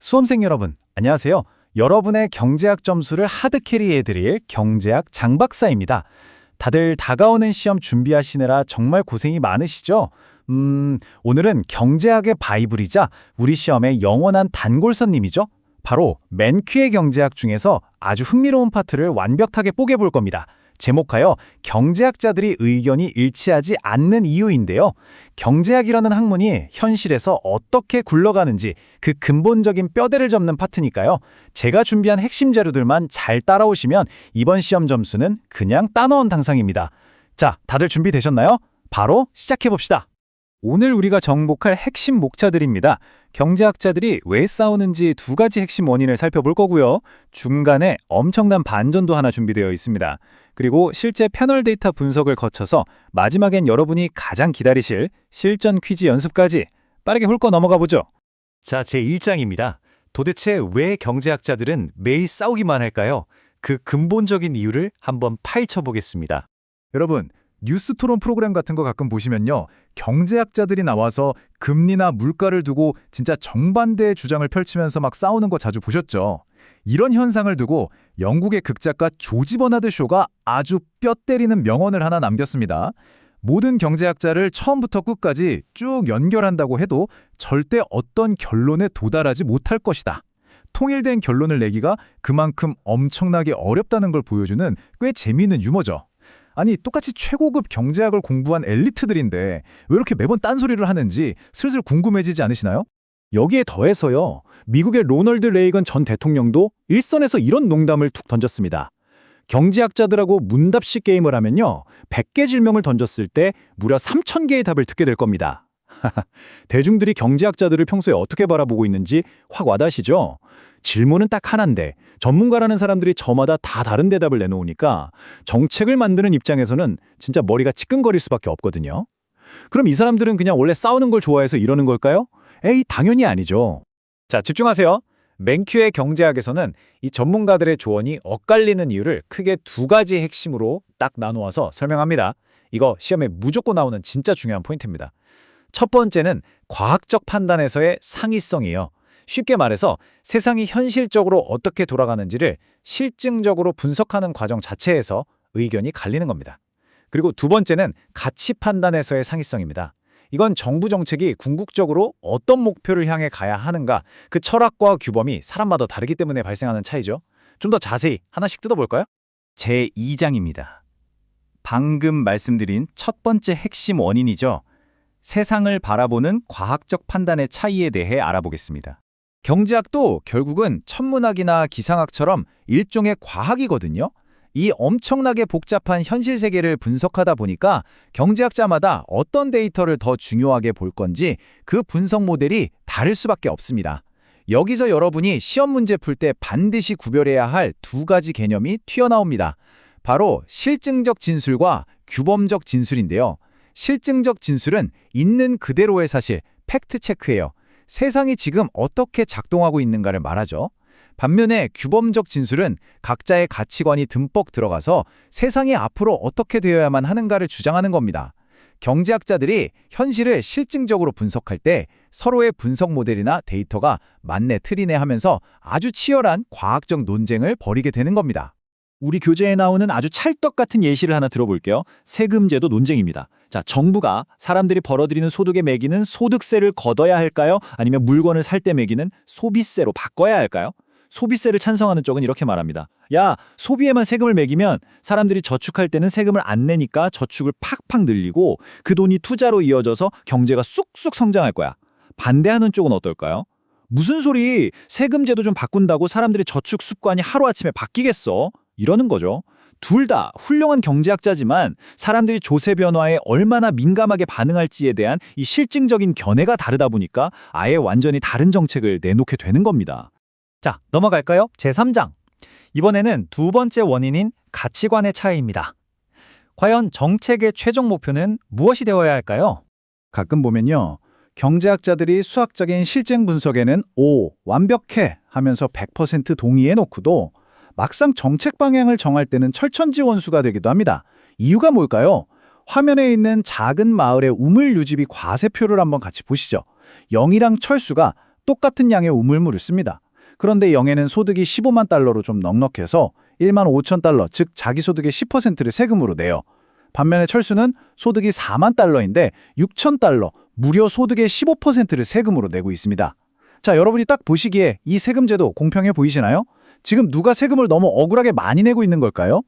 수험생 여러분, 안녕하세요. 여러분의 경제학 점수를 하드캐리해드릴 경제학 장박사입니다. 다들 다가오는 시험 준비하시느라 정말 고생이 많으시죠? 오늘은 경제학의 바이블이자 우리 시험의 영원한 단골손님이죠. 바로 맨퀴의 경제학 중에서 아주 흥미로운 파트를 완벽하게 뽀개볼 겁니다. 제목하여 경제학자들이 의견이 일치하지 않는 이유인데요. 경제학이라는 학문이 현실에서 어떻게 굴러가는지 그 근본적인 뼈대를 접는 파트니까요. 제가 준비한 핵심 자료들만 잘 따라오시면 이번 시험 점수는 그냥 따넣은 당상입니다. 자, 다들 준비되셨나요? 바로 시작해봅시다. 오늘 우리가 정복할 핵심 목차들입니다. 경제학자들이 왜 싸우는지 두 가지 핵심 원인을 살펴볼 거고요. 중간에 엄청난 반전도 하나 준비되어 있습니다. 그리고 실제 패널 데이터 분석을 거쳐서 마지막엔 여러분이 가장 기다리실 실전 퀴즈 연습까지 빠르게 훑고 넘어가 보죠. 자, 제1장입니다. 도대체 왜 경제학자들은 매일 싸우기만 할까요? 그 근본적인 이유를 한번 파헤쳐 보겠습니다. 여러분, 뉴스 토론 프로그램 같은 거 가끔 보시면요. 경제학자들이 나와서 금리나 물가를 두고 진짜 정반대의 주장을 펼치면서 막 싸우는 거 자주 보셨죠? 이런 현상을 두고 영국의 극작가 조지 버나드 쇼가 아주 뼈 때리는 명언을 하나 남겼습니다. 모든 경제학자를 처음부터 끝까지 쭉 연결한다고 해도 절대 어떤 결론에 도달하지 못할 것이다. 통일된 결론을 내기가 그만큼 엄청나게 어렵다는 걸 보여주는 꽤 재미있는 유머죠. 아니, 똑같이 최고급 경제학을 공부한 엘리트들인데 왜 이렇게 매번 딴소리를 하는지 슬슬 궁금해지지 않으시나요? 여기에 더해서요. 미국의 로널드 레이건 전 대통령도 일선에서 이런 농담을 툭 던졌습니다. 경제학자들하고 문답식 게임을 하면요. 100개 질문을 던졌을 때 무려 3,000개의 답을 듣게 될 겁니다. 대중들이 경제학자들을 평소에 어떻게 바라보고 있는지 확 와닿으시죠? 질문은 딱 하나인데 전문가라는 사람들이 저마다 다 다른 대답을 내놓으니까 정책을 만드는 입장에서는 진짜 머리가 찌끈거릴 수밖에 없거든요. 그럼 이 사람들은 그냥 원래 싸우는 걸 좋아해서 이러는 걸까요? 에이, 당연히 아니죠. 자, 집중하세요. 맨퀴의 경제학에서는 이 전문가들의 조언이 엇갈리는 이유를 크게 두 가지 핵심으로 딱 나누어서 설명합니다. 이거 시험에 무조건 나오는 진짜 중요한 포인트입니다. 첫 번째는 과학적 판단에서의 상이성이에요. 쉽게 말해서 세상이 현실적으로 어떻게 돌아가는지를 실증적으로 분석하는 과정 자체에서 의견이 갈리는 겁니다. 그리고 두 번째는 가치 판단에서의 상이성입니다. 이건 정부 정책이 궁극적으로 어떤 목표를 향해 가야 하는가, 그 철학과 규범이 사람마다 다르기 때문에 발생하는 차이죠. 좀 더 자세히 하나씩 뜯어볼까요? 제2장입니다. 방금 말씀드린 첫 번째 핵심 원인이죠. 세상을 바라보는 과학적 판단의 차이에 대해 알아보겠습니다. 경제학도 결국은 천문학이나 기상학처럼 일종의 과학이거든요. 이 엄청나게 복잡한 현실 세계를 분석하다 보니까 경제학자마다 어떤 데이터를 더 중요하게 볼 건지 그 분석 모델이 다를 수밖에 없습니다. 여기서 여러분이 시험 문제 풀 때 반드시 구별해야 할 두 가지 개념이 튀어나옵니다. 바로 실증적 진술과 규범적 진술인데요. 실증적 진술은 있는 그대로의 사실, 팩트체크예요. 세상이 지금 어떻게 작동하고 있는가를 말하죠. 반면에 규범적 진술은 각자의 가치관이 듬뿍 들어가서 세상이 앞으로 어떻게 되어야만 하는가를 주장하는 겁니다. 경제학자들이 현실을 실증적으로 분석할 때 서로의 분석 모델이나 데이터가 맞네 틀리네 하면서 아주 치열한 과학적 논쟁을 벌이게 되는 겁니다. 우리 교재에 나오는 아주 찰떡 같은 예시를 하나 들어볼게요. 세금제도 논쟁입니다. 자, 정부가 사람들이 벌어들이는 소득에 매기는 소득세를 걷어야 할까요? 아니면 물건을 살 때 매기는 소비세로 바꿔야 할까요? 소비세를 찬성하는 쪽은 이렇게 말합니다. 야, 소비에만 세금을 매기면 사람들이 저축할 때는 세금을 안 내니까 저축을 팍팍 늘리고 그 돈이 투자로 이어져서 경제가 쑥쑥 성장할 거야. 반대하는 쪽은 어떨까요? 무슨 소리, 세금제도 좀 바꾼다고 사람들이 저축 습관이 하루아침에 바뀌겠어? 이러는 거죠. 둘 다 훌륭한 경제학자지만 사람들이 조세 변화에 얼마나 민감하게 반응할지에 대한 이 실증적인 견해가 다르다 보니까 아예 완전히 다른 정책을 내놓게 되는 겁니다. 자, 넘어갈까요? 제3장. 이번에는 두 번째 원인인 가치관의 차이입니다. 과연 정책의 최종 목표는 무엇이 되어야 할까요? 가끔 보면요. 경제학자들이 수학적인 실증 분석에는 오, 완벽해 하면서 100% 동의해 놓고도 막상 정책 방향을 정할 때는 철천지원수가 되기도 합니다. 이유가 뭘까요? 화면에 있는 작은 마을의 우물 유지비 과세표를 한번 같이 보시죠. 영희랑 철수가 똑같은 양의 우물물을 씁니다. 그런데 0에는 소득이 15만 달러로 좀 넉넉해서 1만 5천 달러, 즉 자기 소득의 10%를 세금으로 내요. 반면에 철수는 소득이 4만 달러인데 6천 달러, 무려 소득의 15%를 세금으로 내고 있습니다. 자, 여러분이 딱 보시기에 이 세금 제도 공평해 보이시나요? 지금 누가 세금을 너무 억울하게 많이 내고 있는 걸까요?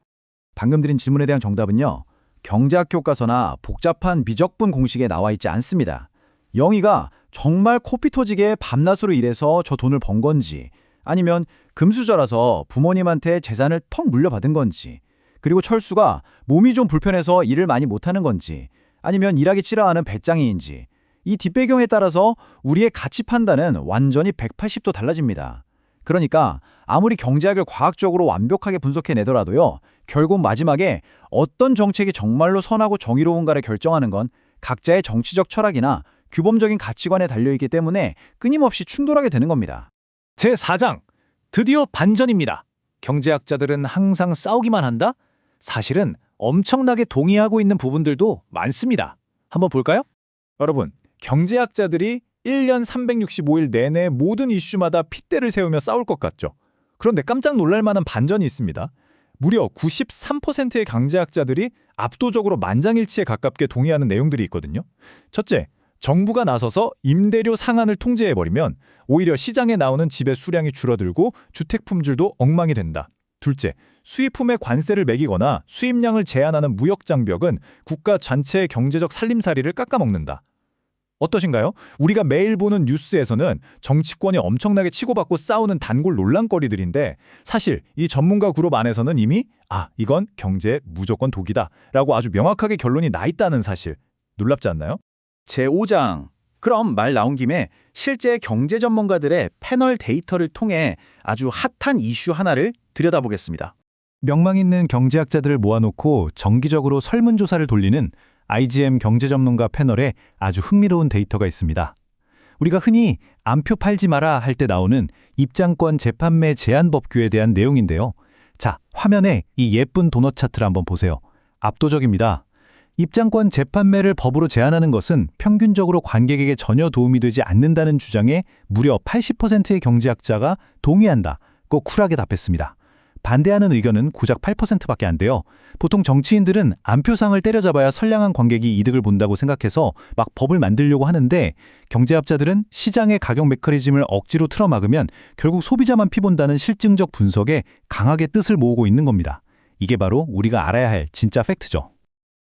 방금 드린 질문에 대한 정답은요. 경제학 교과서나 복잡한 미적분 공식에 나와 있지 않습니다. 영희가 정말 코피 터지게 밤낮으로 일해서 저 돈을 번 건지, 아니면 금수저라서 부모님한테 재산을 턱 물려받은 건지, 그리고 철수가 몸이 좀 불편해서 일을 많이 못하는 건지, 아니면 일하기 싫어하는 배짱이인지, 이 뒷배경에 따라서 우리의 가치 판단은 완전히 180도 달라집니다. 그러니까 아무리 경제학을 과학적으로 완벽하게 분석해내더라도요, 결국 마지막에 어떤 정책이 정말로 선하고 정의로운가를 결정하는 건 각자의 정치적 철학이나 규범적인 가치관에 달려있기 때문에 끊임없이 충돌하게 되는 겁니다. 제4장, 드디어 반전입니다. 경제학자들은 항상 싸우기만 한다? 사실은 엄청나게 동의하고 있는 부분들도 많습니다. 한번 볼까요? 여러분, 경제학자들이 1년 365일 내내 모든 이슈마다 핏대를 세우며 싸울 것 같죠? 그런데 깜짝 놀랄 만한 반전이 있습니다. 무려 93%의 경제학자들이 압도적으로 만장일치에 가깝게 동의하는 내용들이 있거든요. 첫째, 정부가 나서서 임대료 상한을 통제해버리면 오히려 시장에 나오는 집의 수량이 줄어들고 주택 품질도 엉망이 된다. 둘째, 수입품에 관세를 매기거나 수입량을 제한하는 무역 장벽은 국가 전체의 경제적 살림살이를 깎아먹는다. 어떠신가요? 우리가 매일 보는 뉴스에서는 정치권이 엄청나게 치고받고 싸우는 단골 논란거리들인데, 사실 이 전문가 그룹 안에서는 이미 이건 경제의 무조건 독이다 라고 아주 명확하게 결론이 나 있다는 사실, 놀랍지 않나요? 제5장. 그럼 말 나온 김에 실제 경제 전문가들의 패널 데이터를 통해 아주 핫한 이슈 하나를 들여다보겠습니다. 명망 있는 경제학자들을 모아놓고 정기적으로 설문조사를 돌리는 IGM 경제전문가 패널에 아주 흥미로운 데이터가 있습니다. 우리가 흔히 암표 팔지 마라 할 때 나오는 입장권 재판매 제한 법규에 대한 내용인데요. 자, 화면에 이 예쁜 도넛 차트를 한번 보세요. 압도적입니다. 입장권 재판매를 법으로 제한하는 것은 평균적으로 관객에게 전혀 도움이 되지 않는다는 주장에 무려 80%의 경제학자가 동의한다고 쿨하게 답했습니다. 반대하는 의견은 고작 8%밖에 안 돼요. 보통 정치인들은 안표상을 때려잡아야 선량한 관객이 이득을 본다고 생각해서 막 법을 만들려고 하는데, 경제학자들은 시장의 가격 메커니즘을 억지로 틀어막으면 결국 소비자만 피본다는 실증적 분석에 강하게 뜻을 모으고 있는 겁니다. 이게 바로 우리가 알아야 할 진짜 팩트죠.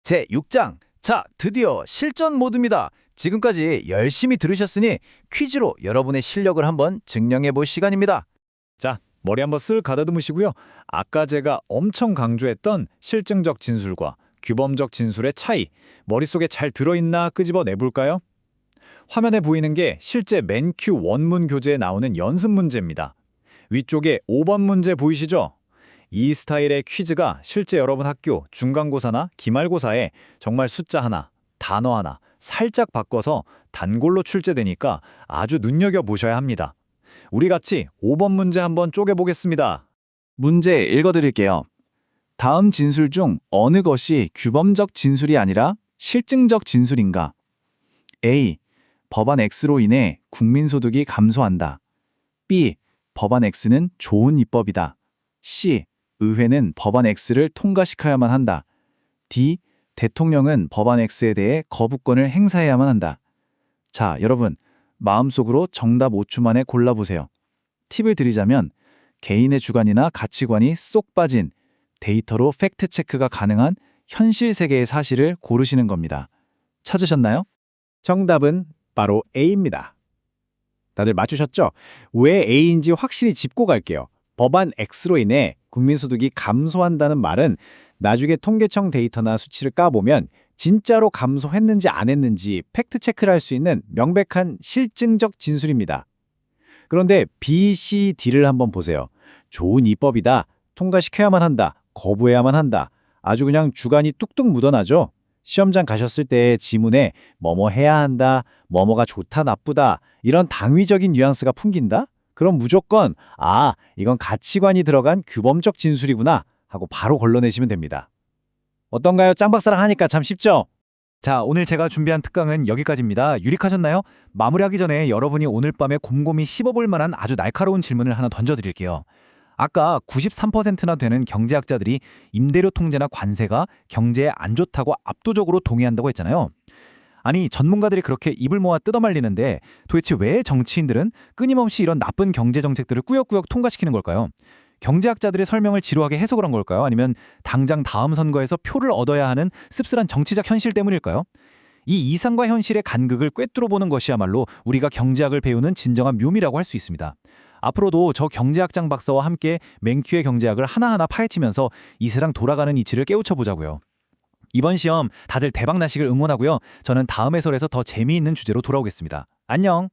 제6장. 자, 드디어 실전 모드입니다. 지금까지 열심히 들으셨으니 퀴즈로 여러분의 실력을 한번 증명해 볼 시간입니다. 자, 머리 한번 쓱 가다듬으시고요. 아까 제가 엄청 강조했던 실증적 진술과 규범적 진술의 차이, 머릿속에 잘 들어있나 끄집어 내볼까요? 화면에 보이는 게 실제 맨큐 원문 교재에 나오는 연습 문제입니다. 위쪽에 5번 문제 보이시죠? 이 스타일의 퀴즈가 실제 여러분 학교 중간고사나 기말고사에 정말 숫자 하나, 단어 하나 살짝 바꿔서 단골로 출제되니까 아주 눈여겨보셔야 합니다. 우리 같이 5번 문제 한번 쪼개보겠습니다. 문제 읽어드릴게요. 다음 진술 중 어느 것이 규범적 진술이 아니라 실증적 진술인가? A. 법안 X로 인해 국민소득이 감소한다. B. 법안 X는 좋은 입법이다. C. 의회는 법안 X를 통과시켜야만 한다. D. 대통령은 법안 X에 대해 거부권을 행사해야만 한다. 자, 여러분, 마음속으로 정답 5초 만에 골라보세요. 팁을 드리자면 개인의 주관이나 가치관이 쏙 빠진 데이터로 팩트체크가 가능한 현실 세계의 사실을 고르시는 겁니다. 찾으셨나요? 정답은 바로 A입니다. 다들 맞추셨죠? 왜 A인지 확실히 짚고 갈게요. 법안 X로 인해 국민소득이 감소한다는 말은 나중에 통계청 데이터나 수치를 까보면 진짜로 감소했는지 안 했는지 팩트체크를 할 수 있는 명백한 실증적 진술입니다. 그런데 B, C, D를 한번 보세요. 좋은 입법이다, 통과시켜야만 한다, 거부해야만 한다. 아주 그냥 주관이 뚝뚝 묻어나죠? 시험장 가셨을 때 지문에 뭐뭐 해야 한다, 뭐뭐가 좋다, 나쁘다 이런 당위적인 뉘앙스가 풍긴다? 그럼 무조건 이건 가치관이 들어간 규범적 진술이구나 하고 바로 걸러내시면 됩니다. 어떤가요? 짱박사랑 하니까 참 쉽죠? 자, 오늘 제가 준비한 특강은 여기까지입니다. 유익하셨나요? 마무리하기 전에 여러분이 오늘 밤에 곰곰이 씹어볼 만한 아주 날카로운 질문을 하나 던져드릴게요. 아까 93%나 되는 경제학자들이 임대료 통제나 관세가 경제에 안 좋다고 압도적으로 동의한다고 했잖아요. 아니, 전문가들이 그렇게 입을 모아 뜯어말리는데 도대체 왜 정치인들은 끊임없이 이런 나쁜 경제 정책들을 꾸역꾸역 통과시키는 걸까요? 경제학자들의 설명을 지루하게 해석을 한 걸까요? 아니면 당장 다음 선거에서 표를 얻어야 하는 씁쓸한 정치적 현실 때문일까요? 이 이상과 현실의 간극을 꿰뚫어 보는 것이야말로 우리가 경제학을 배우는 진정한 묘미라고 할 수 있습니다. 앞으로도 저 경제학장 박사와 함께 맹큐의 경제학을 하나하나 파헤치면서 이 세상 돌아가는 이치를 깨우쳐 보자고요. 이번 시험 다들 대박 나시길 응원하고요. 저는 다음 해설에서 더 재미있는 주제로 돌아오겠습니다. 안녕!